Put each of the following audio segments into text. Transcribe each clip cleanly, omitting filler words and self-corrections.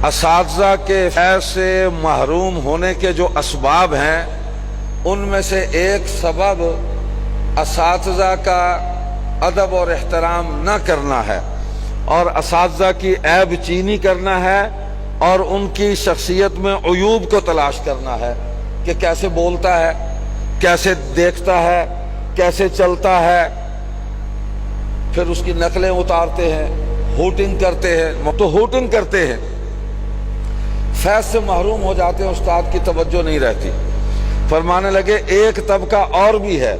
اساتذہ کے فیض سے محروم ہونے کے جو اسباب ہیں ان میں سے ایک سبب اساتذہ کا ادب اور احترام نہ کرنا ہے اور اساتذہ کی عیب چینی کرنا ہے اور ان کی شخصیت میں عیوب کو تلاش کرنا ہے کہ کیسے بولتا ہے، کیسے دیکھتا ہے، کیسے چلتا ہے، پھر اس کی نقلیں اتارتے ہیں، ہوٹنگ کرتے ہیں تو ہوٹنگ کرتے ہیں، فیض سے محروم ہو جاتے ہیں، استاد کی توجہ نہیں رہتی۔ فرمانے لگے ایک طبقہ اور بھی ہے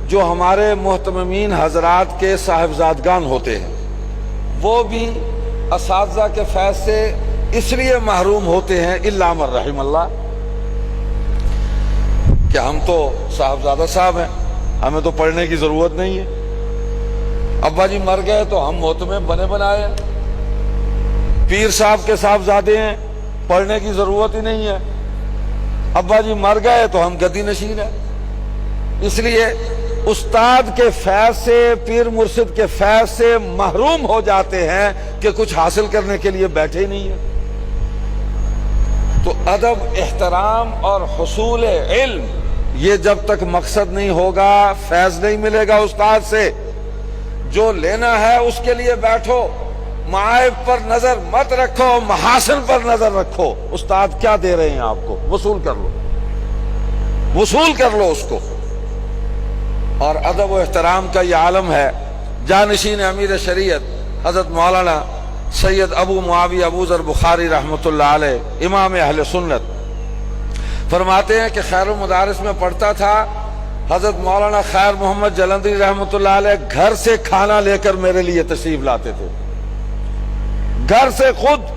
جو ہمارے محتممین حضرات کے صاحبزادگان ہوتے ہیں، وہ بھی اساتذہ کے فیض سے اس لیے محروم ہوتے ہیں الا من رحم اللہ کہ ہم تو صاحبزادہ صاحب ہیں، ہمیں تو پڑھنے کی ضرورت نہیں ہے، ابا جی مر گئے تو ہم محتمم بنے بنائے ہیں، پیر صاحب کے صاحبزادے ہیں، پڑھنے کی ضرورت ہی نہیں ہے، ابا جی مر گئے تو ہم گدی نشین ہیں۔ اس لیے استاد کے فیض سے، پیر مرشد کے فیض سے محروم ہو جاتے ہیں کہ کچھ حاصل کرنے کے لیے بیٹھے ہی نہیں ہیں۔ تو ادب، احترام اور حصول علم یہ جب تک مقصد نہیں ہوگا فیض نہیں ملے گا استاد سے۔ جو لینا ہے اس کے لیے بیٹھو، معائب پر نظر مت رکھو، محاسن پر نظر رکھو، استاد کیا دے رہے ہیں آپ کو وصول کر لو، وصول کر لو اس کو۔ اور ادب و احترام کا یہ عالم ہے۔ جانشین امیر شریعت حضرت مولانا سید ابو معاویہ ابو ذر بخاری رحمۃ اللہ علیہ امام اہل سنت فرماتے ہیں کہ خیر المدارس میں پڑھتا تھا، حضرت مولانا خیر محمد جلندری رحمۃ اللہ علیہ گھر سے کھانا لے کر میرے لیے تشریف لاتے تھے، گھر سے خود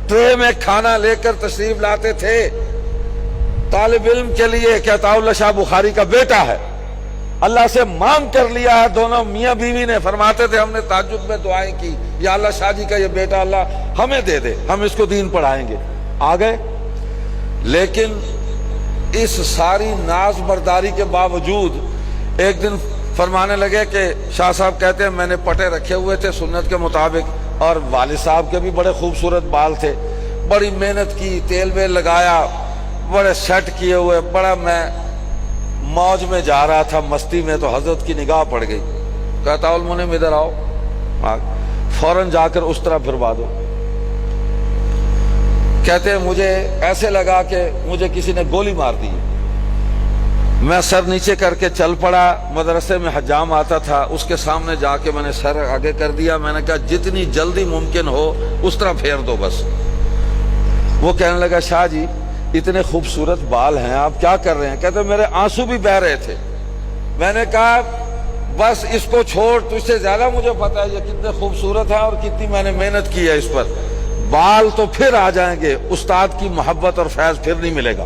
ٹرے میں کھانا لے کر تشریف لاتے تھے طالب علم کے لیے کہ عطاء اللہ شاہ بخاری کا بیٹا ہے، اللہ سے مانگ کر لیا ہے۔ دونوں میاں بیوی نے فرماتے تھے ہم نے تہجد میں دعائیں کی، یا اللہ شاہ جی کا یہ بیٹا اللہ ہمیں دے دے، ہم اس کو دین پڑھائیں گے، آ گئے۔ لیکن اس ساری ناز برداری کے باوجود ایک دن فرمانے لگے کہ شاہ صاحب کہتے ہیں میں نے پٹے رکھے ہوئے تھے سنت کے مطابق، اور والد صاحب کے بھی بڑے خوبصورت بال تھے، بڑی محنت کی، تیل ویل لگایا، بڑے سیٹ کیے ہوئے، بڑا میں موج میں جا رہا تھا، مستی میں، تو حضرت کی نگاہ پڑ گئی، کہتا المنم ادھر آؤ، فوراً جا کر اس طرح پھروا دو۔ کہتے ہیں مجھے ایسے لگا کہ مجھے کسی نے گولی مار دی، میں سر نیچے کر کے چل پڑا، مدرسے میں حجام آتا تھا اس کے سامنے جا کے میں نے سر آگے کر دیا، میں نے کہا جتنی جلدی ممکن ہو اس طرح پھیر دو بس۔ وہ کہنے لگا شاہ جی اتنے خوبصورت بال ہیں آپ کیا کر رہے ہیں؟ کہتے میرے آنسو بھی بہہ رہے تھے۔ میں نے کہا بس اس کو چھوڑ، تجھ سے زیادہ مجھے پتا ہے یہ کتنے خوبصورت ہے اور کتنی میں نے محنت کی ہے اس پر، بال تو پھر آ جائیں گے، استاد کی محبت اور فیض پھر نہیں ملے گا۔